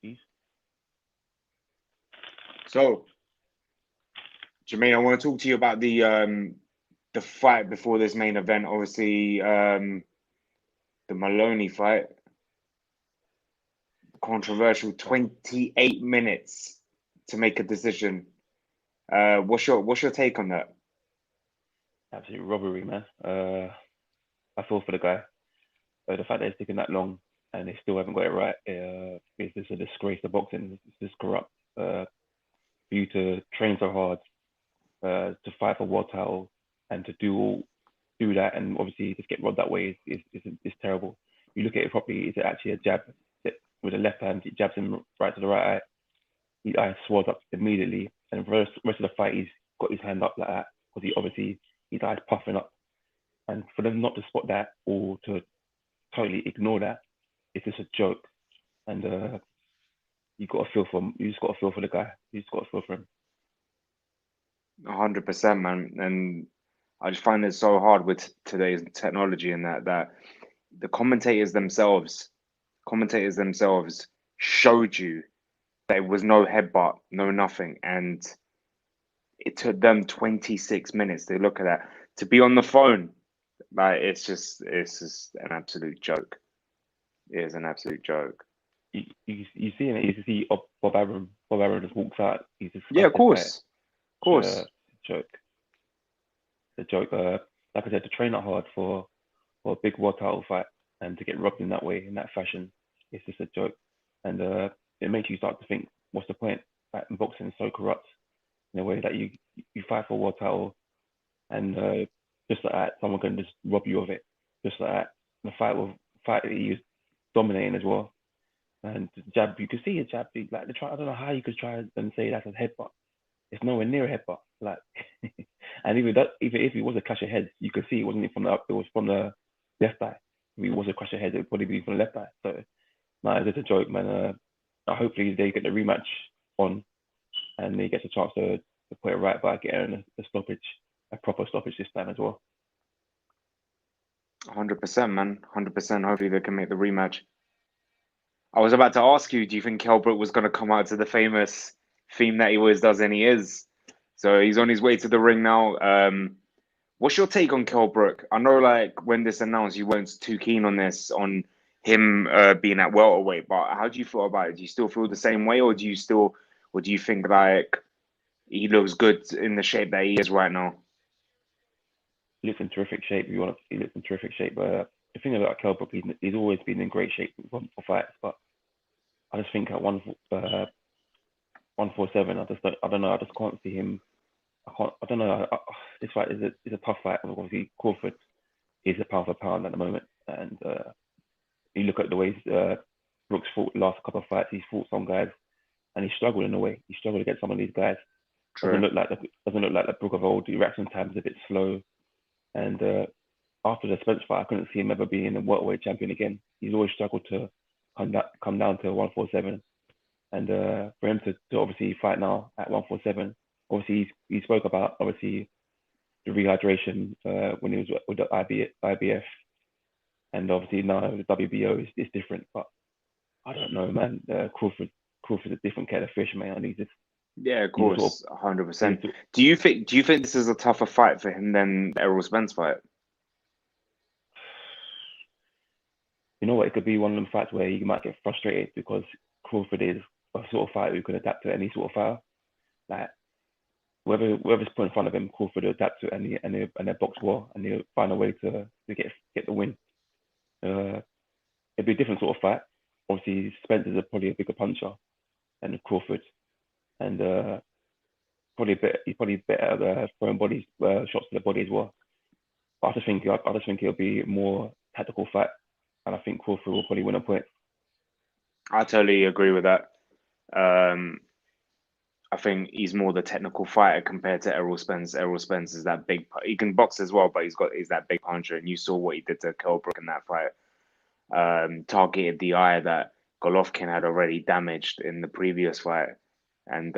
Peace. So, Jermaine, I want to talk to you about the fight before this main event. Obviously, the Maloney fight, controversial. 28 minutes to make a decision. What's your take on that? Absolute robbery, man. I feel for the guy. The fact that it's taken that long and they still haven't got it right is just a disgrace to boxing. It's just corrupt. For you to train so hard, to fight for world title, and to do that, and obviously just get robbed that way is terrible. You look at it properly. Is it actually a jab with the left hand? He jabs him right to the right eye. His eye swells up immediately, and for the rest of the fight, he's got his hand up like that because he obviously his eye's puffing up. And for them not to spot that or to totally ignore that, it's just a joke. And you got to feel for him. You just got to feel for the guy. You just got to feel for him. 100%, man. And I just find it so hard with today's technology and that the commentators themselves showed you there was no headbutt, no nothing, and it took them 26 minutes to look at that. To be on the phone, like it's just an absolute joke. It is an absolute joke. You see in it. You see Bob Arum. Bob Arum just walks out. He's Yeah, of disgusted by it. course, of It's a course. joke. It's a joke. Like I said, to train that hard for a big world title fight and to get robbed in that way, in that fashion, it's just a joke. And it makes you start to think, what's the point? Like, boxing is so corrupt in a way that you fight for a world title and just like that, someone can just rob you of it. Just like that. The fight that he was dominating as well. And the jab, you could see a jab. Like I don't know how you could try and say that's a headbutt. It's nowhere near a headbutt. Like, and even if it was a clash of heads, you could see it wasn't from the up. It was from the left eye. If it was a clash of heads, it would probably be from the left eye. So, no, it's just a joke, man. Hopefully they get the rematch on, and he gets a chance to put it right by getting a stoppage, a proper stoppage this time as well. 100%, man. 100%. Hopefully they can make the rematch. I was about to ask you, do you think Kell Brook was going to come out to the famous theme that he always does, and he is? So he's on his way to the ring now. What's your take on Kell Brook? I know, like, when this announced, you weren't too keen on this, on him being at welterweight, but how do you feel about it? Do you still feel the same way, or do you think, like, he looks good in the shape that he is right now? He looks in terrific shape. He looks in terrific shape. But the thing about Kell Brook, he's always been in great shape for fights. But I just think at 147, I don't know. I just can't see him. I don't know. This fight is a tough fight. Obviously, Crawford is a pound for pound at the moment, and you look at the ways Brooks fought the last couple of fights. He's fought some guys, and he struggled in a way. He struggled against some of these guys. True. Doesn't look like the Brook of old. The reaction time is a bit slow, and after the Spence fight, I couldn't see him ever being a welterweight champion again. He's always struggled to come down to 147, and for him to obviously fight now at 147, obviously he spoke about obviously the rehydration when he was with the IBF, and obviously now the WBO is different. But I don't know, man. Crawford's a different kettle of fish, man. Yeah, of He's a sort course, of 100%. he's, Do you think this is a tougher fight for him than the Errol Spence fight? you know what? It could be one of them fights where you might get frustrated because Crawford is a sort of fighter who can adapt to any sort of fighter. Like whoever's put in front of him, Crawford will adapt to it and they box well and he'll find a way to get the win. Uh, it'd be a different sort of fight. Obviously, Spence is probably a bigger puncher than Crawford, and he's probably better at throwing shots to the body as well. But I just think it'll be a more tactical fight, and I think Crawford will probably win a point. I totally agree with that. Um, I think he's more the technical fighter compared to Errol Spence. Errol Spence is that big. He can box as well, but he's that big puncher. And you saw what he did to Kell Brook in that fight. Targeted the eye that Golovkin had already damaged in the previous fight. And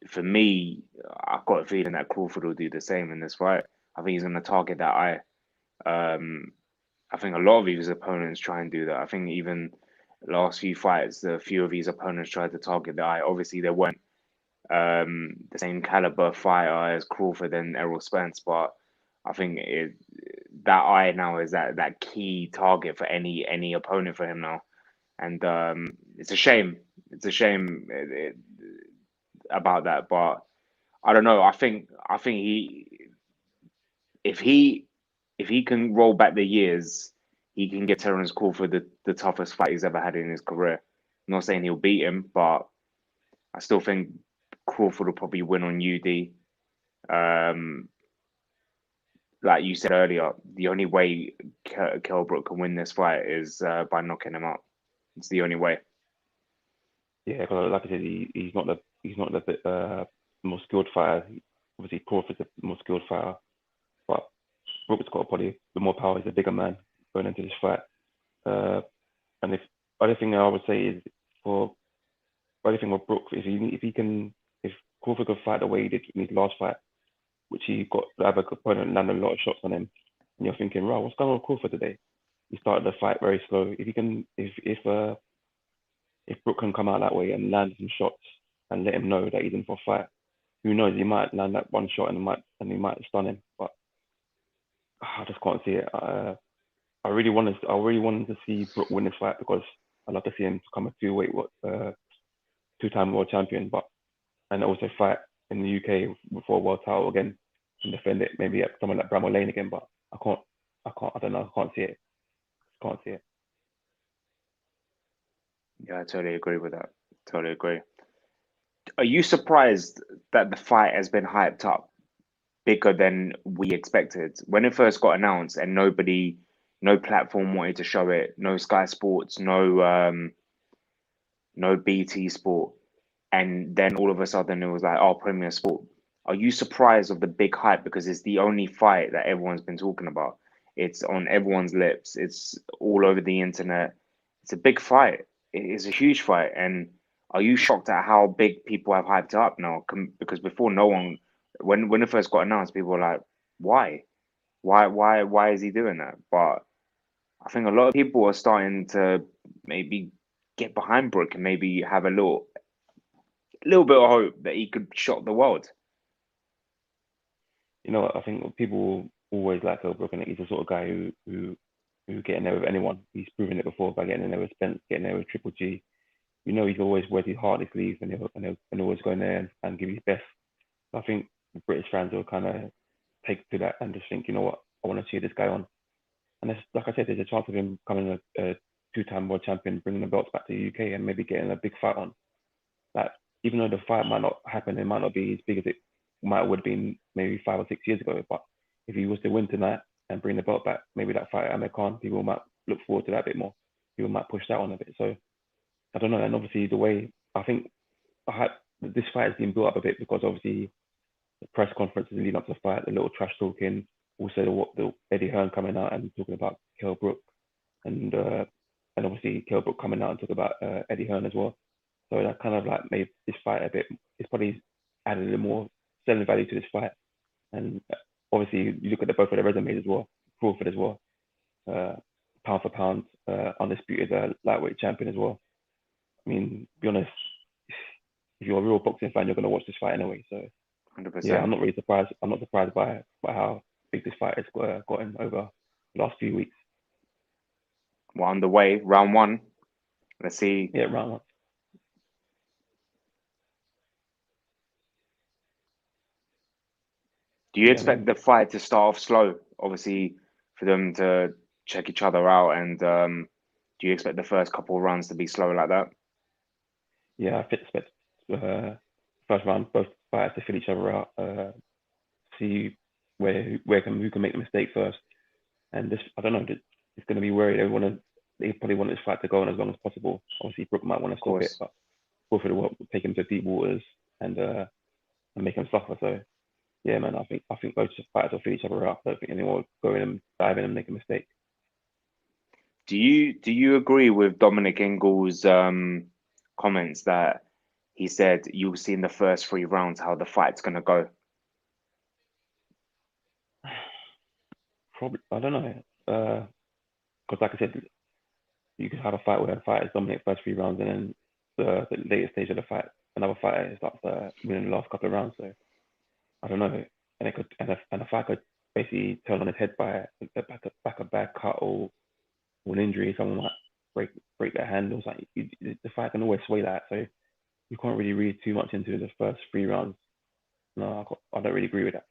for me, I've got a feeling that Crawford will do the same in this fight. I think he's going to target that eye. Um, I think a lot of his opponents try and do that. I think even last few fights, a few of his opponents tried to target the eye. Obviously, they weren't the same caliber fighter as Crawford and Errol Spence, but I think that eye now is that key target for any opponent for him now, and it's a shame. It's a shame about that, but I don't know. I think if he if he can roll back the years, he can get Terence Crawford the toughest fight he's ever had in his career. I'm not saying he'll beat him, but I still think Crawford will probably win on UD. Um, like you said earlier, the only way Kell Brook can win this fight is by knocking him out. It's the only way. Yeah, because like I said, he's not the most skilled fighter. Obviously, Crawford's the most skilled fighter, but Brook's got probably the more power. He's a bigger man going into this fight. Uh, and if other thing I would say is for other thing with Brook, if Crawford could fight the way he did in his last fight, which he got the other opponent landed a lot of shots on him, and you're thinking, right, what's going on with Crawford today? He started the fight very slow. If Brook can come out that way and land some shots and let him know that he's in for a fight, who knows? He might land that one shot and he might stun him. But I just can't see it. I really wanted to see Brook win this fight because I'd love to see him become a two-time world champion, but and also fight in the UK for a world title again and defend it maybe at someone like Bramall Lane again. But I don't know. I can't see it. Can't see it. Yeah, I totally agree with that. Totally agree. Are you surprised that the fight has been hyped up bigger than we expected? When it first got announced and no platform wanted to show it, no Sky Sports, no BT Sport, and then all of a sudden it was like, oh, Premier Sport. Are you surprised of the big hype because it's the only fight that everyone's been talking about? It's on everyone's lips. It's all over the internet. It's a big fight. It is a huge fight. And are you shocked at how big people have hyped up now? Because before, no one, when it first got announced, people were like, why? Why is he doing that? But I think a lot of people are starting to maybe get behind Brook and maybe have a little bit of hope that he could shock the world. You know what? I think people always like Kell Brook, and he's the sort of guy who get in there with anyone. He's proven it before by getting in there with Spence, getting there with Triple G. You know he's always wears his heart on his sleeve, and always go in there and give his best. I think British fans will kind of take to that and just think, you know what, I want to cheer this guy on. And it's, like I said, there's a chance of him becoming a two-time world champion, bringing the belts back to the UK, and maybe getting a big fight on. Like, even though the fight might not happen, it might not be as big as it might would have been maybe 5 or 6 years ago. But if he was to win tonight and bring the belt back, maybe that fight at Amir Khan, people might look forward to that a bit more. People might push that on a bit. So I don't know. And obviously, the way I think this fight has been built up a bit because obviously the press conferences leading up to the fight, the little trash talking, also the Eddie Hearn coming out and talking about Kell Brook, and uh, and obviously Kell Brook coming out and talking about Eddie Hearn as well. So that kind of like made this fight a bit. It's probably added a little more selling value to this fight. And obviously, you look at both of their resumes as well. Crawford as well, uh, pound for pound, undisputed lightweight champion as well. I mean, to be honest, if you're a real boxing fan, you're going to watch this fight anyway. So yeah, 100%. I'm not really surprised. I'm not surprised by how big this fight has gotten over the last few weeks. We're on the way. Round one. Let's see. Yeah, round one. Do you Yeah, expect man. the fight to start off slow? Obviously, for them to check each other out. And do you expect the first couple of rounds to be slow like that? Yeah, I expect first round both fighters to fill each other out. See who can make the mistake first. And this, I don't know, it's going to be worried. They probably want this fight to go on as long as possible. Obviously, Brook might want to Of stop it, course. but Crawford will take him to deep waters and make him suffer. So yeah, man, I think both fighters will feel each other out. I don't think anyone will go in and dive in and make a mistake. Do you agree with Dominic Ingle's comments that he said you'll see in the first 3 rounds how the fight's gonna go? Probably, I don't know, because like I said, you could have a fight where fighters dominate first 3 rounds, and then the later stage of the fight, another fighter starts winning the last couple of rounds. So I don't know, and it could and a fight could basically turn on its head by a bad cut or an injury. Someone might break their hand or something. The fight can always sway that. So you can't really read too much into the first 3 rounds. No, I don't really agree with that.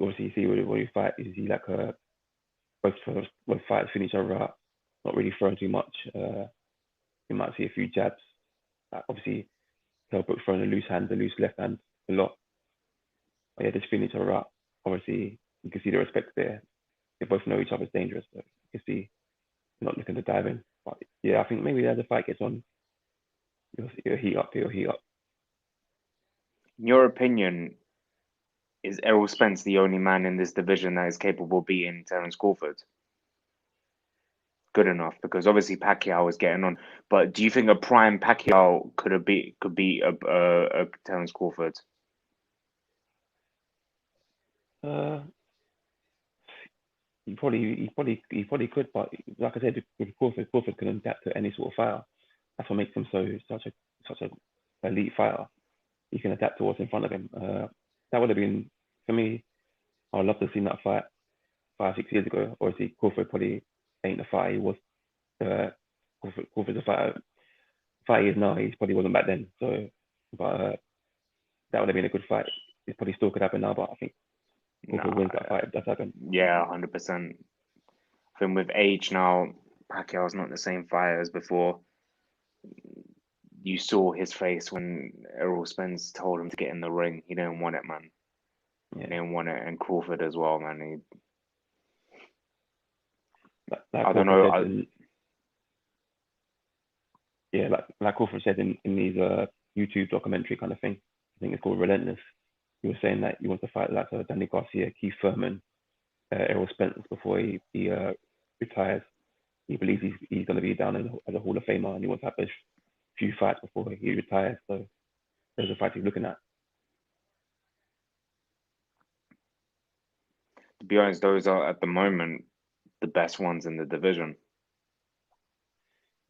Obviously, you see when you fight, you see like both fighters finish each other out, not really throwing too much. You might see a few jabs. Obviously, Kell Brook throwing a loose hand, a loose left hand a lot. But yeah, just finish each other out. Obviously, you can see the respect there. They both know each other's dangerous. So you can see they're not looking to dive in. But yeah, I think maybe as the fight gets on, you'll heat up. You'll heat up. In your opinion, is Errol Spence the only man in this division that is capable of beating Terence Crawford? Good enough, because obviously Pacquiao was getting on. But do you think a prime Pacquiao could beat a Terence Crawford? Uh, he probably could, but like I said, with Crawford can adapt to any sort of fighter. That's what makes him such a elite fighter. He can adapt to what's in front of him. That would have been for me. I'd love to have seen that fight 5 6 years ago. Obviously, Crawford probably ain't the fighter he was. Uh, Crawford's a fighter he is now. He probably wasn't back then. So, but that would have been a good fight. It probably still could happen now, but I think Crawford wins that fight if that happens. Yeah, 100%. I think with age now, Pacquiao's not the same fighter as before. You saw his face when Errol Spence told him to get in the ring. He didn't want it, man. He Yeah, didn't want it, and Crawford as well, man. like I don't Crawford know. said, like Crawford said in his YouTube documentary kind of thing. I think it's called Relentless. He was saying that he wants to fight like Danny Garcia, Keith Thurman, Errol Spence before he retires. He believes he's going to be down as a Hall of Famer, and he wants to have a few fights before he retires. So there's a fight he's looking at. To be honest, those are at the moment the best ones in the division.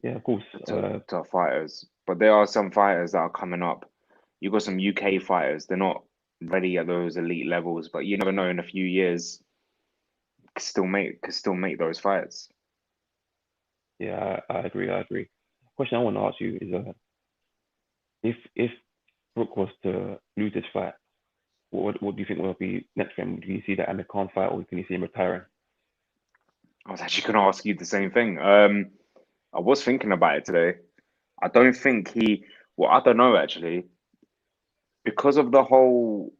Yeah, of course. Top fighters, but there are some fighters that are coming up. You got some UK fighters; they're not ready at those elite levels, but you never know. In a few years, could still make those fights. Yeah, I agree. I agree. Question I want to ask you is, if Brook was to lose this fight, what do you think will be next for him? Do you see that Amir Khan fight, or can you see him retiring? I was actually going to ask you the same thing. I was thinking about it today. I don't think he. Well, I don't know actually, because of the whole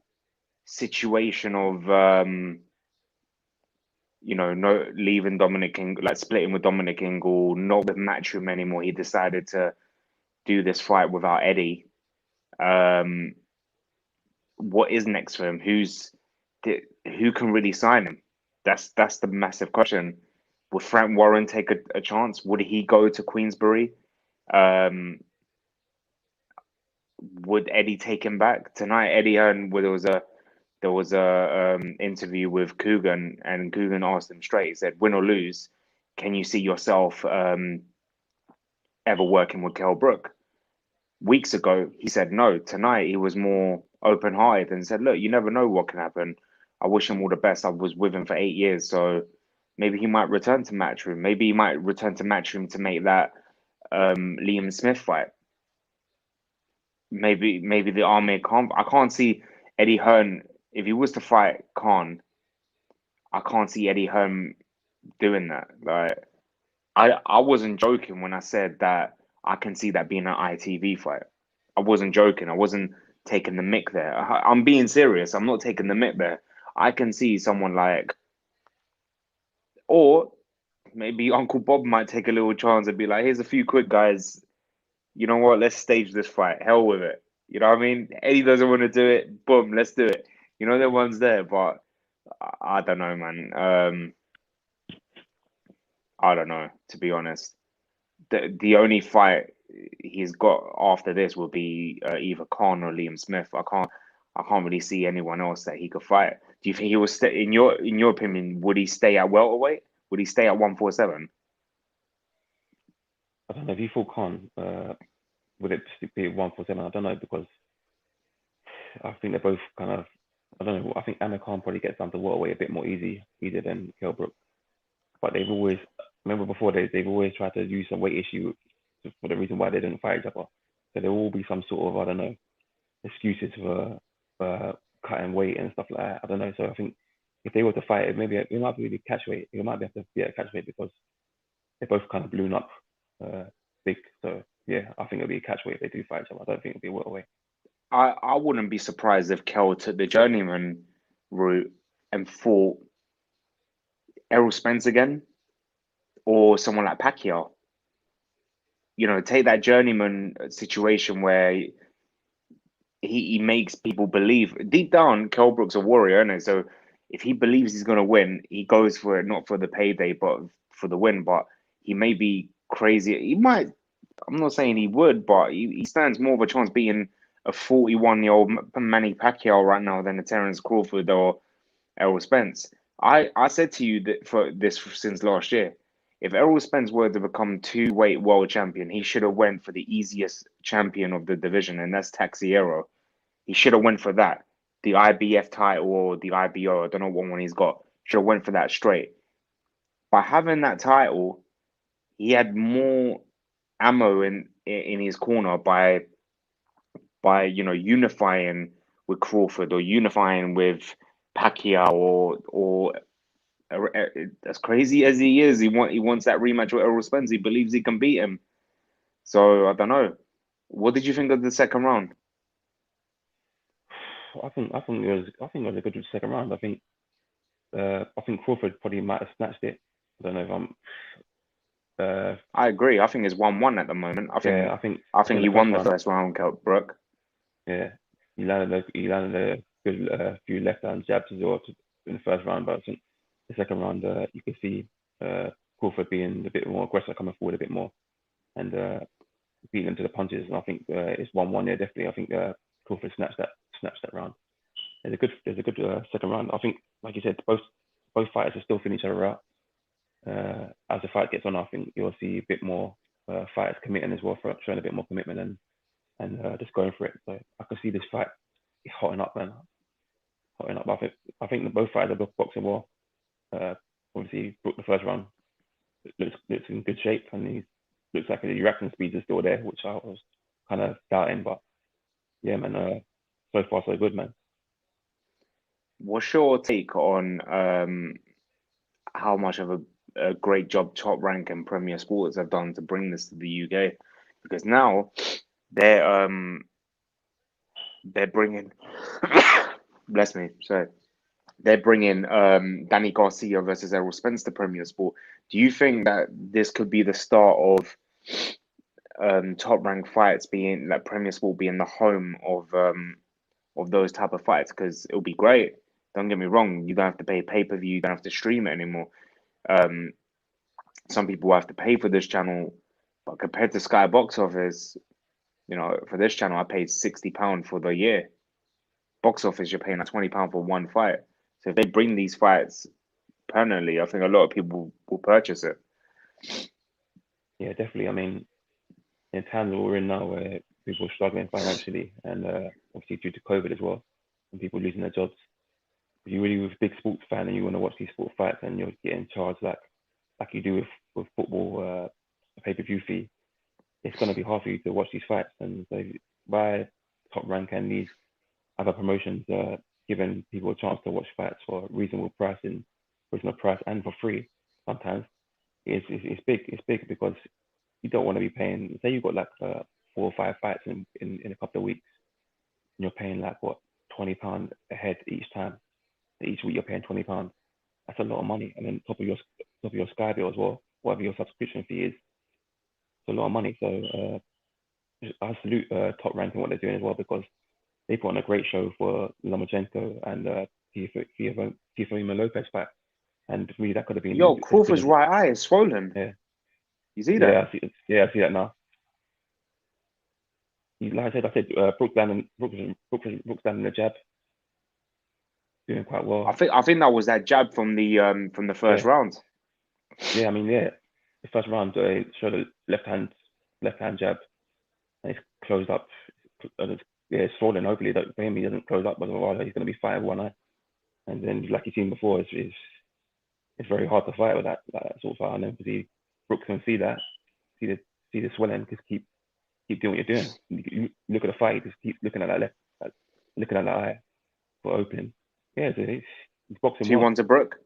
situation of no leaving Dominic King, like splitting with Dominic Ingle, not with Matchroom anymore. He decided to do this fight without Eddie. Um, what is next for him? Who can really sign him? That's the massive question. Would Frank Warren take a chance? Would he go to Queensbury? Um, would Eddie take him back tonight? Eddie Hearn, there was a interview with Coogan, and Coogan asked him straight. He said, "Win or lose, can you see yourself ever working with Kell Brook?" Weeks ago, he said no. Tonight, he was more open-hearted and said, "Look, you never know what can happen. I wish him all the best. I was with him for 8 years, so maybe he might return to Matchroom. Maybe he might return to Matchroom to make that Liam Smith fight. Maybe the Amir Khan. I can't see Eddie Hearn if he was to fight Khan. I can't see Eddie Hearn doing that. Like I wasn't joking when I said that I can see that being an ITV fight. I wasn't joking. I wasn't taking the mick there. I'm being serious. I'm not taking the mick there. I can see someone like, or maybe Uncle Bob might take a little chance and be like, "Here's a few quick guys. You know what? Let's stage this fight. Hell with it." You know what I mean? Eddie doesn't want to do it. Boom, let's do it. You know, the one's there, but I don't know, man. I don't know, to be honest. The only fight he's got after this will be either Khan or Liam Smith. I can't really see anyone else that he could fight. Do you think he will stay? In your opinion, would he stay at welterweight? Would he stay at 147? I don't know if you feel Khan, would it be 147? I don't know because I think they're both kind of. I don't know. I think Amir Khan probably gets down to welterweight a bit more easier than Kell Brook. But they've always remember before they've always tried to use some weight issue for the reason why they didn't fight each other. So there will be some sort of I don't know excuses for cutting weight and stuff like that. I don't know. So I think if they were to fight, maybe it might be catch weight. It might be have to be a catch weight because they're both kind of blown up uh, big. So yeah, I think it'll be a catch weight if they do fight each other. I don't think it'll be a welterweight. I wouldn't be surprised if Kell took the journeyman route and fought Errol Spence again or someone like Pacquiao. Take that journeyman situation where he makes people believe deep down. Kell Brook's a warrior, isn't it? So if he believes he's going to win, he goes for it, not for the payday, but for the win. But he may be crazy. He might. I'm not saying he would, but he stands more of a chance being a 41-year-old Manny Pacquiao right now than a Terence Crawford or Errol Spence. I said to you that for this since last year, if Errol Spence were to become two-weight world champion, he should have went for the easiest champion of the division, and that's Taxiero. He should have went for that, the IBF title or the IBO. I don't know what one he's got. Should have went for that straight. By having that title, he had more ammo in his corner by unifying with Crawford or unifying with Pacquiao or as crazy as he is, he wants that rematch with Errol Spence. He believes he can beat him. So I don't know. What did you think of the second round? I think it was a good second round. I think Crawford probably might have snatched it. I don't know if I'm. I agree. I think it's 1-1 at the moment. I Yeah, think I I think think the he first won the round. first round, Brook. Yeah, he landed a good few left hand jabs as well in the first round, but I think the second round you could see Crawford being a bit more aggressive, coming forward a bit more, and beating him to the punches. And I think it's 1-1. Yeah, definitely. I think Crawford snatched that round. There's a good second round. I think, like you said, both fighters are still feeling each other out. As the fight gets on, I think you'll see a bit more fighters committing as well, for showing a bit more commitment and just going for it. So I can see this fight hotting up, man, hotting up. I think that both fighters are boxing well. Uh, Obviously, Brook the first round looks in good shape, and he looks like the reaction speed is still there, which I was kind of doubting. But yeah, man, so far so good, man. What's your take on how much of a great job Top Rank and Premier Sports have done to bring this to the UK? Because now they're they're bringing bless me, sorry. They're bringing Danny Garcia versus Errol Spence to Premier Sport. Do you think that this could be the start of Top Rank fights being like Premier Sport being the home of those type of fights? Because it'll be great. Don't get me wrong, you don't have to pay pay-per-view, you don't have to stream it anymore. Um, some people have to pay for this channel, but compared to Sky Box Office, for this channel, I paid £60 for the year. Box Office, you're paying like £20 for one fight. So if they bring these fights permanently, I think a lot of people will purchase it. Yeah, definitely. I mean, in times that we're in now where people are struggling financially and obviously due to COVID as well, and people losing their jobs, if you're really a big sports fan and you want to watch these sports fights and you're getting charged like you do with football, a pay-per-view fee, it's going to be hard for you to watch these fights. And so by Top Rank and these other promotions giving people a chance to watch fights for reasonable price and for free sometimes, it's big. It's big because you don't want to be paying. Say you've got like 4 or 5 fights in a couple of weeks, and you're paying like what £20 a head each time. Each week you're paying £20. That's a lot of money, and then top of your Sky bill as well, whatever your subscription fee is. It's a lot of money. So I salute Top Rank and what they're doing as well because they put on a great show for Lomachenko and Teofimo Lopez fight, and really that could have been Yo, as good Crawford's as right eye is swollen. yeah You see yeah that? I see that now. like I said, Brook's landing the jab, doing quite well. I think that was that jab from the first Yeah, round. yeah. I mean, yeah. The first round, showed a left hand jab, and it's closed up. Yeah, it's falling. Hopefully, that for him, he doesn't close up, but rather he's going to be fighting one eye. And then, like you've seen before, it's very hard to fight with that sort of fight. And obviously, Brook can see that, see the see the swelling, just keep doing what you're doing. You look at the fight, just keep looking at that looking at that eye for opening. Yeah, so he's boxing well. 2-1 to Brook.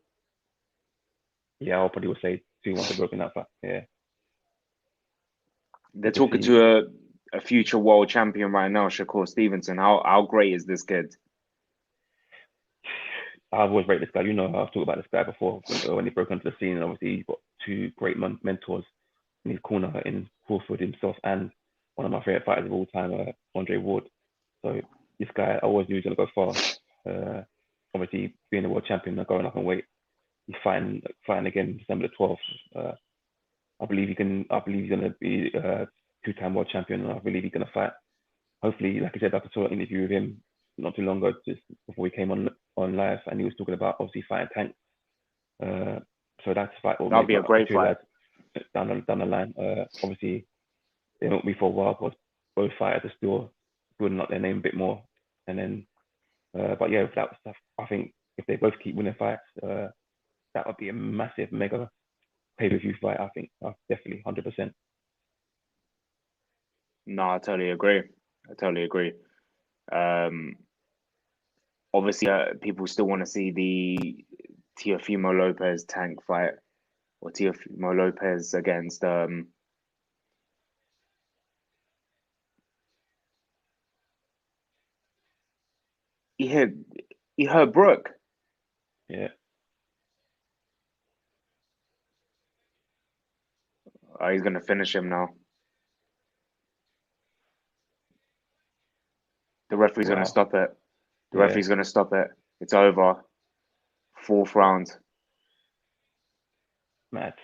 Yeah, I'll probably would say 2-1 to Brook in that fight. Yeah. They're talking to a future world champion right now, Shakur Stevenson. How great is this kid? I've always rated this guy. You know, I've talked about this guy before when he broke onto the scene. And obviously, he's got two great mentors in his corner in Crawford himself and one of my favorite fighters of all time, Andre Ward. So this guy, I always knew he was going to go far. Obviously, being a world champion, going up in weight, he's fighting again December the 12th. I believe he's going to be a two-time world champion, and I believe he's going to fight. Hopefully, like I said, I saw an interview with him not too long ago, just before he came on live, and he was talking about obviously fighting Tank. So that's a fight will That'll make be a great fight down the line. Obviously, they won't be for a while because both fighters are still building up their name a bit more. And then, but yeah, that stuff, I think if they both keep winning fights, that would be a massive, mega pay-per-view fight. I think definitely 100%. No, I totally agree. Obviously, people still want to see the Teofimo Lopez Tank fight, or Teofimo Lopez against he hurt Brook. Yeah. He's gonna finish him now. The referee's gonna stop it. The referee's gonna stop it. It's over. 4th round. Mad.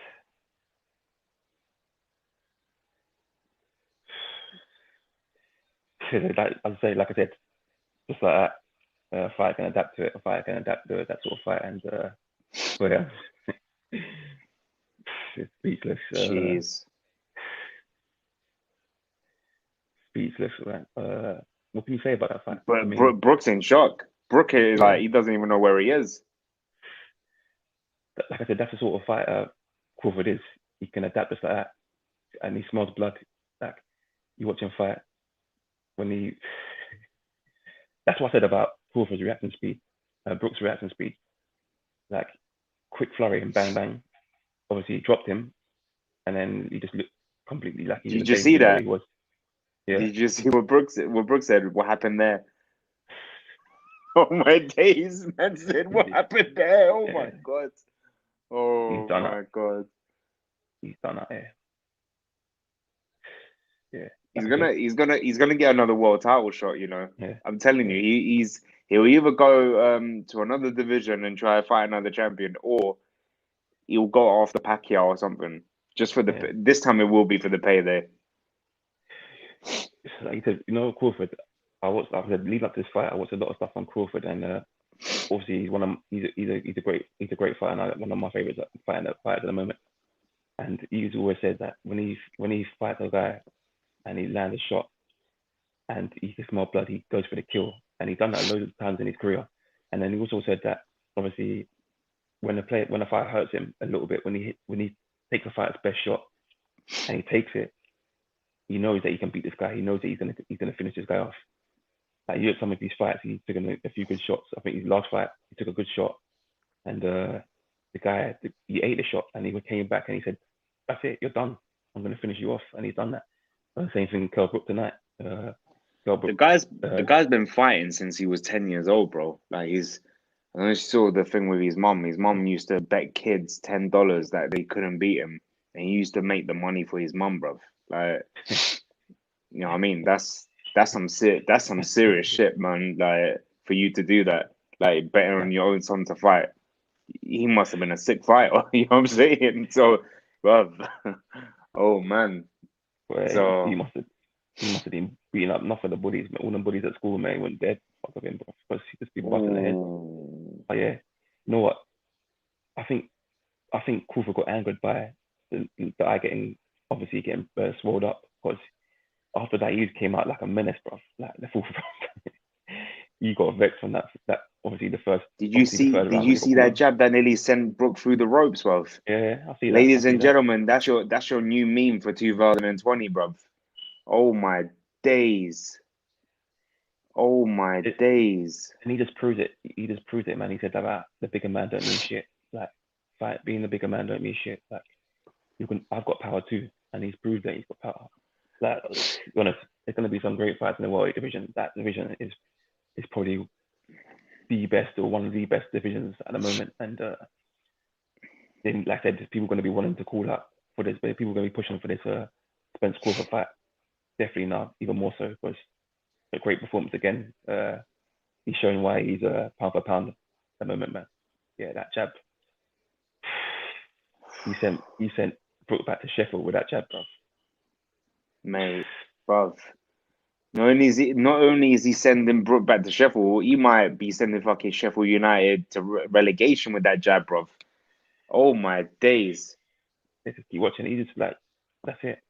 I'd say, like I said, just like that, a fighter can adapt to it. A fighter can adapt to that sort of fight, and but yeah, it's speechless. Jeez. Speechless, man. What can you say about that fight? But Brook's in shock. Brook is like, he doesn't even know where he is. Like I said, that's the sort of fighter Crawford is. He can adapt just like that, and he smells blood. Like you watch him fight when he. That's what I said about Crawford's reaction speed, Brook's reaction speed. Like quick flurry and bang bang. Obviously, he dropped him, and then he just looked completely like he Did you see that? Yeah. Did you see what Brook said? What happened there? Oh my days, man said, what happened there? Oh my God. Oh my God. He's done that, yeah. He's gonna get another world title shot, you know. Yeah. I'm telling you, he'll either go to another division and try to fight another champion, or he'll go after Pacquiao or something. Just for this time, it will be for the payday. Like you said, you know, Crawford. Like I said, leading up to this fight, I watched a lot of stuff on Crawford, and obviously he's a great fighter, and one of my favorites fighters at the moment. And he's always said that when he fights a guy and he lands a shot and he can smell blood, he goes for the kill, and he's done that loads of times in his career. And then he also said that obviously when a fighter hurts him a little bit, when he takes a fighter's best shot and he takes it, he knows that he can beat this guy. He knows that he's gonna finish this guy off. Like you at some of these fights, he took a few good shots. I think his last fight, he took a good shot, and the guy he ate the shot, and he came back and he said, "That's it, you're done. I'm gonna finish you off," and he's done that. Same thing, Kell Brook tonight. Kell Brook, the guy's been fighting since he was 10 years old, bro. Like I don't know if you saw the thing with his mum. His mum used to bet kids $10 that they couldn't beat him, and he used to make the money for his mum, bro. Like, you know what I mean? That's some serious shit, man. Like for you to do that, like betting on your own son to fight. He must have been a sick fighter. You know what I'm saying? So, bruv. Oh man. So he must have. he must have been beating up enough of the bullies, all the bullies at school, man, went dead. Fuck of him, bro, because he just be busting their head. Ooh. But yeah, you know what? I think Crawford got angered by the eye obviously getting swelled up, because after that he came out like a menace, bro. Like the fourth round, he got vexed from that. Obviously the third Did round you when he got see caught that on. jab that nearly sent Brook through the ropes, bruv? Yeah, I Ladies see and that. gentlemen, that's your new meme for 2020, bruv. Oh my days. Oh my It, days. and he just proves it. He just proves it, man. He said that the bigger man don't mean shit. Like, being the bigger man don't mean shit. Like, I've got power too, and he's proved that he's got power. Like, to be honest, there's gonna be some great fights in the welterweight division. That division is probably the best, or one of the best divisions at the moment. And then, like I said, people are going to be wanting to call out for this, but people are going to be pushing for this Spence Crawford fight. Definitely now, even more so, because a great performance again. He's showing why he's pound for pound at the moment, man. Yeah, that jab. He sent Brook back to Sheffield with that jab, bro. Mate, bruv. Not only is he sending Brook back to Sheffield, he might be sending fucking Sheffield United to relegation with that jab, bruv. Oh my days. They just keep watching. He just like, that's it.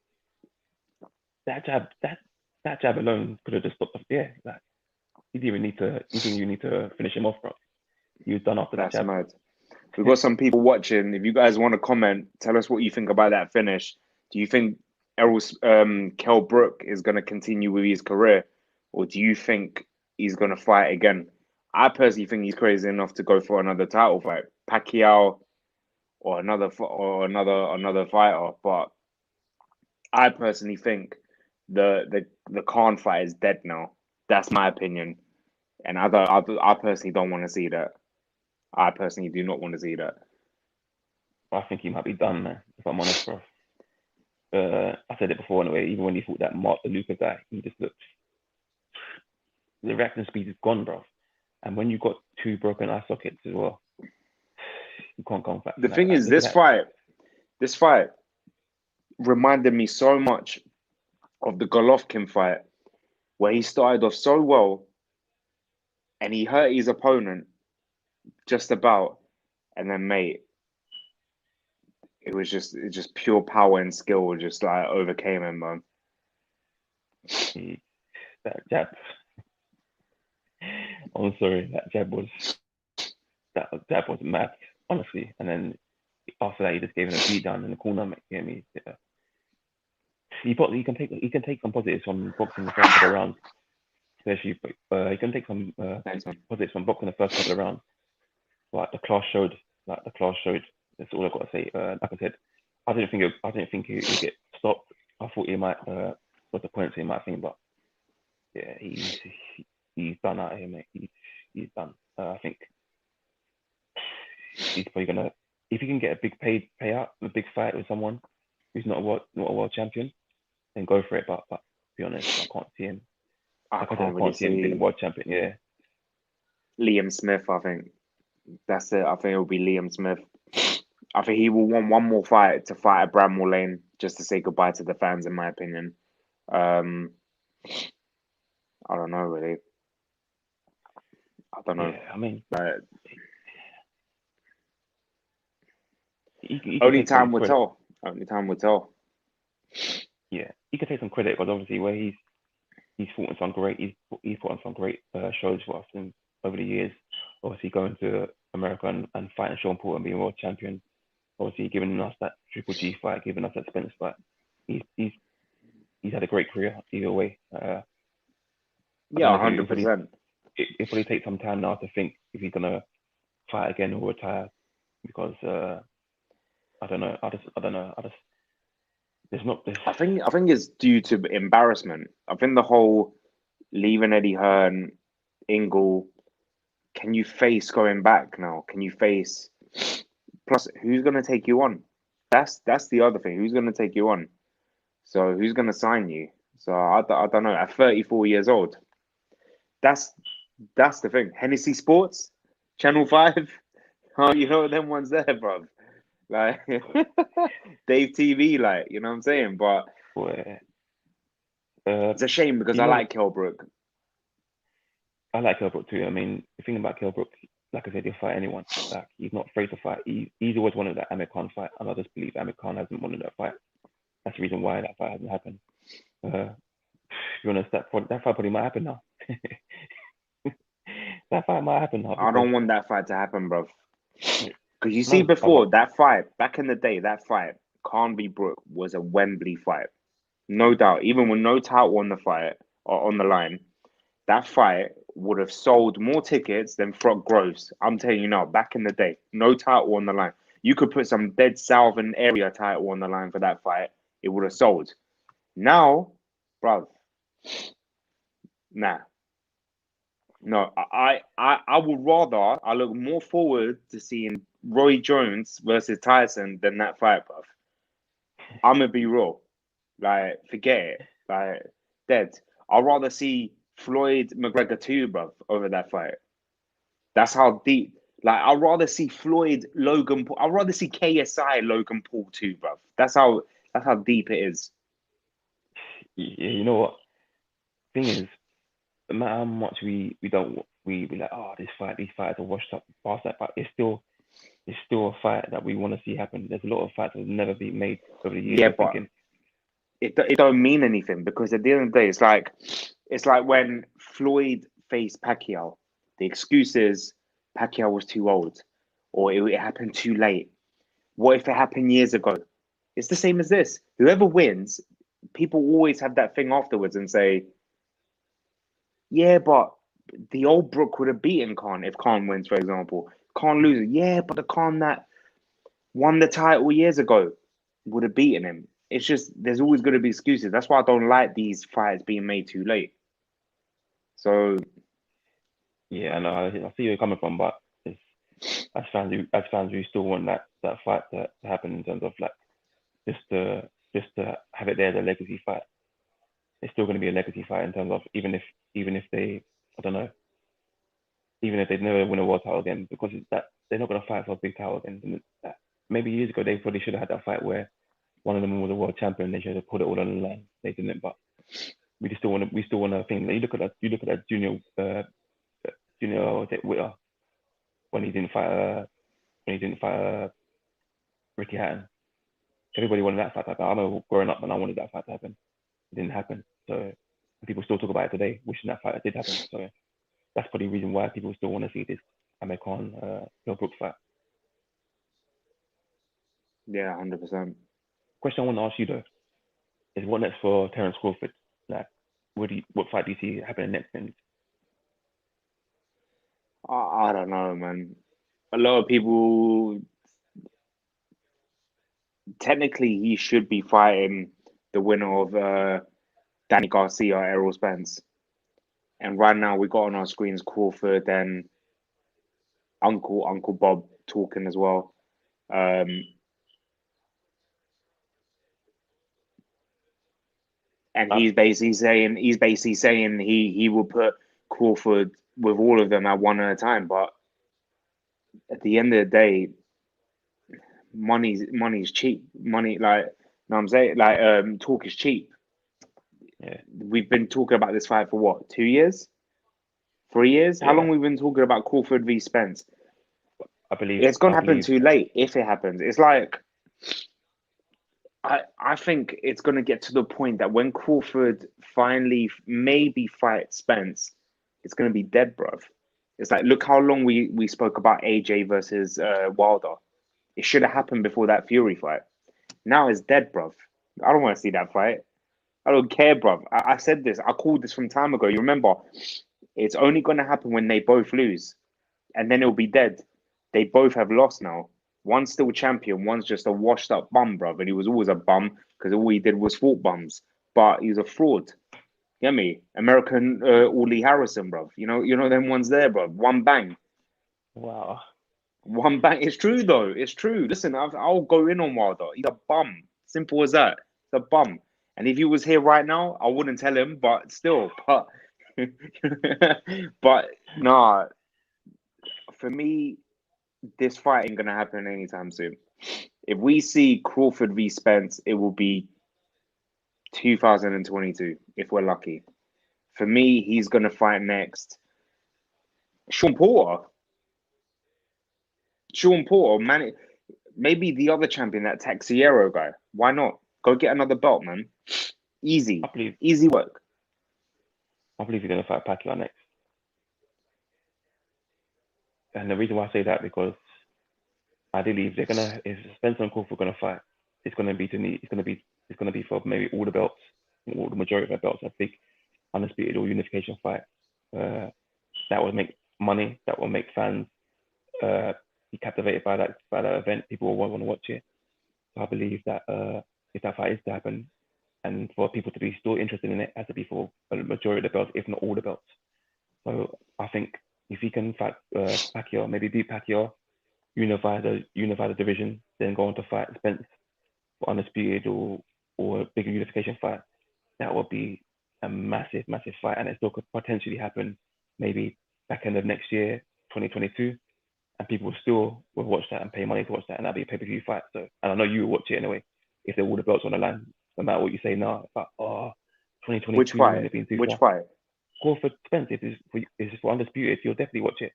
That jab alone could have just stopped. Yeah, like he didn't even need to finish him off, bro. He was done after that That's jab. mad. We've got some people watching. If you guys want to comment, tell us what you think about that finish. Do you think Kell Brook is going to continue with his career, or do you think he's going to fight again? I personally think he's crazy enough to go for another title fight, Pacquiao, or another fighter. But I personally think the Khan fight is dead now. That's my opinion, and I personally don't want to see that. I personally do not want to see that. I think he might be done, man. If I'm honest, bro. I said it before anyway. Even when he fought that Mark DeLuca guy, he just looked. The reaction speed is gone, bro. And when you got two broken eye sockets as well, you can't come back The from that. thing Like, is, look at that. this fight reminded me so much of the Golovkin fight, where he started off so well and he hurt his opponent just about, and then mate, it just pure power and skill just like overcame him, man. That jab. I'm sorry, that jab was mad, honestly. And then after that, he just gave him a beat down in the corner, mate. You know what I mean? Yeah. He can take some positives from boxing the first couple of rounds, especially. He can take some Thanks, man. positives from boxing the first couple of rounds. Like the class showed. That's all I got to say. Like I said, I didn't think he would get stopped. I thought he might got the points he might think, but yeah, he's done out here, mate. He's done. I think he's probably gonna, if he can get a big payout, a big fight with someone who's not a world champion, then go for it. But to be honest, I can't see him. I Like I said, can't I really can't see him being a see world champion. Yeah, Liam Smith. I think that's it. I think it'll be Liam Smith. I think he will want one more fight to fight at Bramall Lane just to say goodbye to the fans, in my opinion. Um, I don't know really. I don't know. yeah. I mean, But he could only take some time will credit. tell. Only time will tell. Yeah, he could take some credit, because obviously where he's fought on some great he's fought on some great shows for us over the years. Obviously going to America and fighting Sean Paul and being world champion. Obviously giving us that Triple G fight, giving us that Spence fight. He's had a great career either way. I don't Yeah, know if hundred percent. it probably take some time now to think if he's gonna fight again or retire, because I don't know. I don't know. There's not this. I think it's due to embarrassment. I think the whole leaving Eddie Hearn, Ingle. Can you face going back now? Can you face? Plus, who's gonna take you on? That's the other thing. Who's gonna take you on? So who's gonna sign you? So I don't know. At 34 years old, that's that's the thing. Hennessy Sports, Channel 5. Oh, you know them ones there, bro. Like Dave TV, like you know what I'm saying. But Where It's a shame because you I know, like Kell Brook. I like Kell Brook too. I mean, the thing about Kell Brook, like I said, he'll fight anyone. Like he's not afraid to fight. He's always wanted that Amir Khan fight, and I just believe Amir Khan hasn't wanted that fight. That's the reason why that fight hasn't happened. To be honest, that fight probably might happen now. That fight might happen now I because don't want that fight to happen, bro. Because you see, no, before that fight, back in the day, that fight, Khan v Brook, was a Wembley fight. No doubt. Even with no title on the fight or on the line, that fight would have sold more tickets than Frog Groves. I'm telling you now, back in the day, no title on the line. You could put some dead Southern area title on the line for that fight. It would have sold. Now, bro, nah. No, I would rather, I look more forward to seeing Roy Jones versus Tyson than that fight, bro. I'm gonna be real. Like, forget it. Like, dead. I'd rather see Floyd McGregor too, bro, over that fight. That's how deep. Like, I'd rather see Floyd Logan Paul. I'd rather see KSI Logan Paul too, bro. That's how deep it is. yeah, you know what? Thing is, no matter how much we don't we be like, oh, these fighters are washed up past that fight. It's still a fight that we want to see happen. There's a lot of fights that will never be made over the years. Yeah, We're but thinking, it don't mean anything because at the end of the day, it's like when Floyd faced Pacquiao. The excuse is Pacquiao was too old, or it happened too late. What if it happened years ago? It's the same as this. Whoever wins, people always have that thing afterwards and say, "Yeah, but the old Brook would have beaten Khan if Khan wins, for example. Khan loses. Yeah, but the Khan that won the title years ago would have beaten him." It's just there's always going to be excuses. That's why I don't like these fights being made too late. So yeah, I know, I see where you're coming from, but it's, as fans, we still want that fight to happen in terms of like just to have it there as a legacy fight. It's still going to be a legacy fight in terms of even if they, I don't know, even if they never win a world title again, because it's that they're not going to fight for a big title again. And maybe years ago they probably should have had that fight where one of them was a world champion. They should have put it all on the line. They didn't, but we still want to think. You look at that junior Witter when he didn't fight Ricky Hatton. Everybody wanted that fight to happen. I remember growing up and I wanted that fight to happen. It didn't happen. So people still talk about it today, wishing that fight did happen. So that's probably the reason why people still want to see this Amir Khan Kell Brook fight. yeah, 100%. Question I want to ask you though is what next for Terence Crawford? Like, what fight do you see happening next? And I don't know, man. A lot of people technically he should be fighting the winner of Danny Garcia, Errol Spence. And right now we got on our screens Crawford and Uncle Bob talking as well. Um, and uh, he's basically saying he will put Crawford with all of them at one at a time. But at the end of the day, money's cheap. Money like know what I'm saying? Like talk is cheap. yeah, We've been talking about this fight for what, 2 years? 3 years? How yeah. long we been talking about Crawford v Spence? I believe It's gonna I happen believe too late if it happens. It's like I think it's gonna get to the point that when Crawford finally maybe fights Spence, it's gonna be dead, bruv. It's like look how long we spoke about AJ versus Wilder. It should have happened before that Fury fight. Now it's dead, bruv. I don't want to see that fight. I don't care, bruv. I said this. I called this from time ago. You remember? It's only going to happen when they both lose, and then it'll be dead. They both have lost now. One's still champion. One's just a washed up bum, bruv. And he was always a bum because all he did was fought bums. But he's a fraud. Get me? American Lee Harrison, bruv. You know them ones there, bruv. One bang. wow. One bang. It's true though. It's true. Listen, I'll go in on Wilder. He's a bum. Simple as that. He's a bum. And if he was here right now, I wouldn't tell him. But still, but nah. For me, this fight ain't gonna happen anytime soon. If we see Crawford v Spence, it will be 2022, if we're lucky. For me, he's going to fight next. Sean Porter, man, maybe the other champion, that Taxiero guy. Why not? Go get another belt, man. Easy work. I believe he's going to fight Pacquiao next. And the reason why I say that, because I believe if Spencer and Crawford are gonna fight, it's gonna be for maybe all the belts, all the majority of the belts. A big undisputed or unification fight. That would make money. That will make fans be captivated by that event. People will want to watch it. So I believe that if that fight is to happen, and for people to be still interested in it, has to be for a majority of the belts, if not all the belts. So I think if he can fight Pacquiao, maybe beat Pacquiao, unify the division, then go on to fight Spence for undisputed or a bigger unification fight, that would be a massive fight, and it still could potentially happen maybe back end of next year, 2022, and people will watch that and pay money to watch that, and that'll be a pay-per-view fight. So, and I know you will watch it anyway if they're all the belts on the line, no matter what you say now. But 2022, which fight? Crawford Spence, if it's for undisputed, you'll definitely watch it.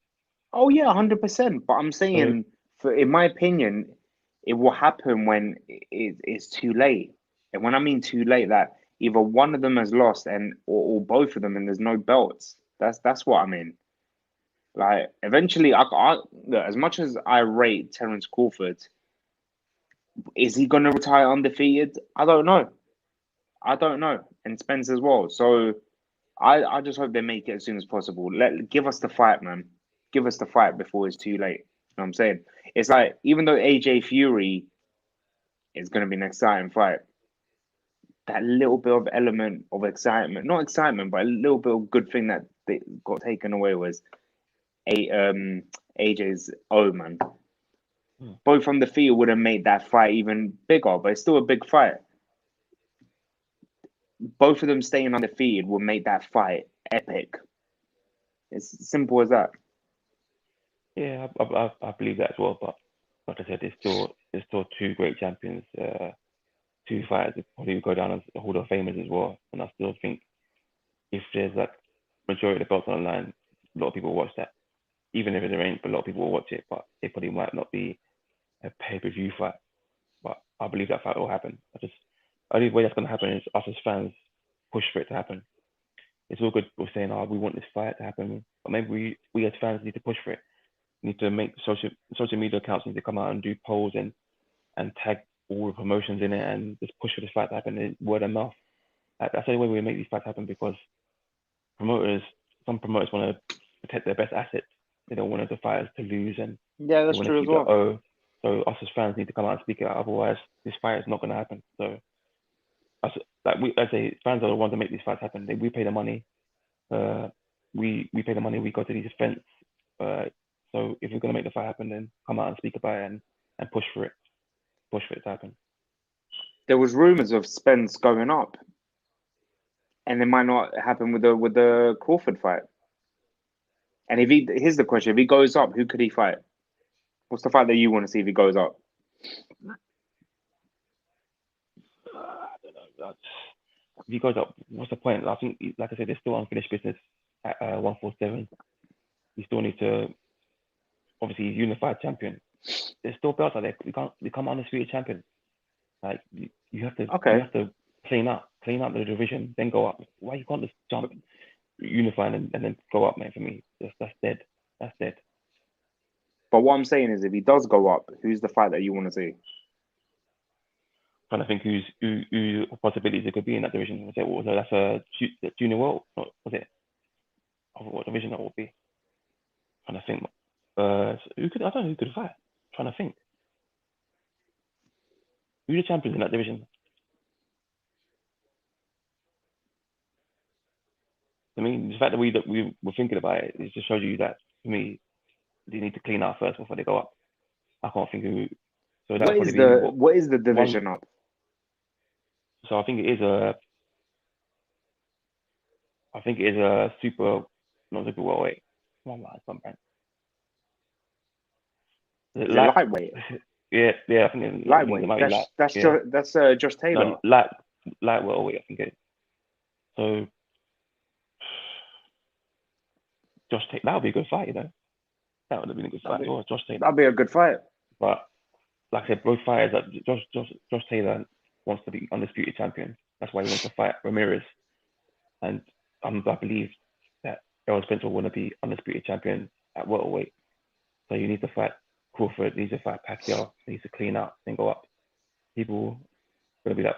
Oh yeah, 100%. But I'm saying, in my opinion, it will happen when it's too late. And when I mean too late, that either one of them has lost or both of them, and there's no belts. That's what I mean. Like eventually, look, as much as I rate Terence Crawford, is he gonna retire undefeated? I don't know, and Spence as well. So I just hope they make it as soon as possible. Give us the fight, man. Give us the fight before it's too late. You know what I'm saying? It's like, even though AJ Fury is going to be an exciting fight, that little bit of element of excitement, not excitement, but a little bit of good thing that they got taken away was AJ's man. Both from the field would have made that fight even bigger, but it's still a big fight. Both of them staying undefeated will make that fight epic. It's simple as that. Yeah, I believe that as well. But like I said, there's still two great champions, two fighters that probably go down as Hall of Famers as well. And I still think if there's like majority of the belts on the line, a lot of people will watch that. Even if there ain't, a lot of people will watch it. But it probably might not be a pay-per-view fight. But I believe that fight will happen. The only way that's going to happen is us as fans push for it to happen. It's all good with saying, we want this fight to happen. But maybe we as fans need to push for it. Need to make social media accounts need to come out and do polls and tag all the promotions in it and just push for this fight to happen. Word of mouth. That's the only way we make these fights happen, because some promoters want to protect their best assets. They don't want the fighters to lose, and yeah, that's true as well. So us as fans need to come out and speak it out. Otherwise, this fight is not going to happen. So, I say, fans are the ones that make these fights happen. We pay the money. We pay the money. We go to these events. So if we're going to make the fight happen, then come out and speak about it and push for it to happen. There was rumors of Spence going up, and it might not happen with the Crawford fight. And here's the question: if he goes up, who could he fight? What's the fight that you want to see if he goes up? I don't know. If he goes up, what's the point? I think, like I said, there's still unfinished business at 147. You still need to, obviously, he's unified champion. There's still belts out there. We can't become undisputed champion. Like you have to clean up the division, then go up. Why you can't just jump, unify and then go up, man? For me, that's dead. That's dead. But what I'm saying is, if he does go up, who's the fight that you want to see? Trying to think who possibilities it could be in that division. That's a junior world. Was it? What division that would be? Trying to think. Who could? I don't know who could fight. Trying to think. Who's the champions in that division? I mean, the fact that we were thinking about it just shows you that, for me, they need to clean up first before they go up. I can't think who. So what is the division up? So I think it is a super, not super welterweight. Come on, man. Lightweight. Yeah, I think it's lightweight. That's Josh Taylor. No, light welterweight, I think it is. So that would be a good fight, you know. That would have been a good fight. Josh Taylor. That'd be a good fight. But like I said, both fighters. Josh Taylor wants to be undisputed champion. That's why he wants to fight Ramirez, and I believe that Errol Spence will want to be undisputed champion at welterweight. So you need to fight Crawford. Needs to fight Pacquiao. Needs to clean out and go up. People are gonna be like,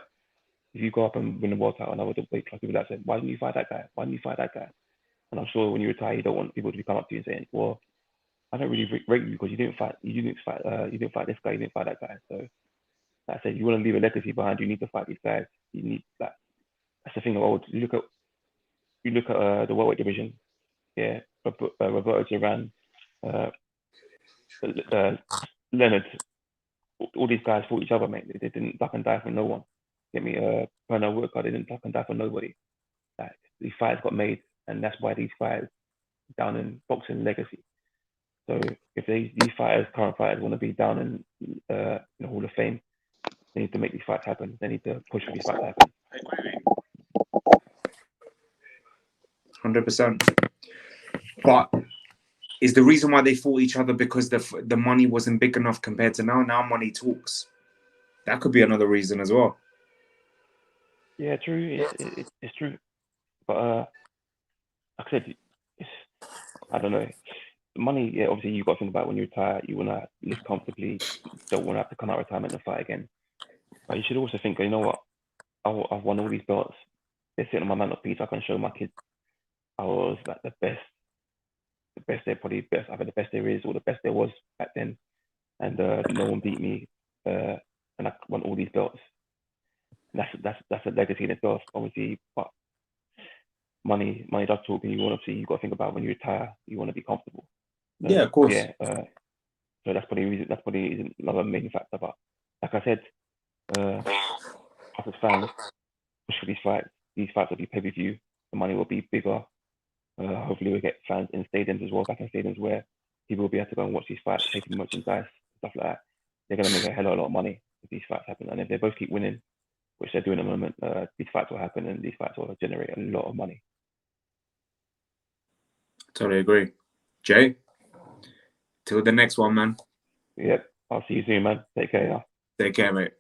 if you go up and win the world title, another weight class, people that say, why didn't you fight that guy? Why didn't you fight that guy? And I'm sure when you retire, you don't want people to come up to you and saying, well, I don't really rate you because you didn't fight this guy, you didn't fight that guy. So like I said, you want to leave a legacy behind. You need to fight these guys. You need that. That's the thing. You look at the welterweight division. Yeah, Roberto Duran, Leonard. All these guys fought each other, mate. They didn't duck and die for no one. Get me? Pernell Whitaker, they didn't duck and die for nobody. Like, these fights got made, and that's why these fights down in boxing legacy. So if these current fighters, want to be down in the Hall of Fame, they need to make these fights happen. They need to push for these fights to happen. 100%. But is the reason why they fought each other because the money wasn't big enough compared to now? Now money talks. That could be another reason as well. Yeah, true. It's true. But like I said, I don't know. Money, yeah, obviously you've got to think about when you retire, you want to live comfortably, don't want to have to come out of retirement and fight again. But you should also think, you know what, I've won all these belts. They're sitting on my mantelpiece. I can show my kids I was like the best there, probably best. I've had the best there is, or the best there was back then. And no one beat me. And I won all these belts. That's a legacy in itself, obviously. But money does talk, and you've got to think about when you retire, you want to be comfortable. So, yeah, of course. Yeah. So that's probably another main factor. But like I said, us as fans, push for these fights. These fights will be pay-per-view. The money will be bigger. Hopefully we'll get fans in stadiums as well, back in stadiums where people will be able to go and watch these fights, taking merchandise, stuff like that. They're going to make a hell of a lot of money if these fights happen. And if they both keep winning, which they're doing at the moment, these fights will happen and these fights will generate a lot of money. Totally agree. Jay, till the next one, man. Yep. I'll see you soon, man. Take care. Take care, mate.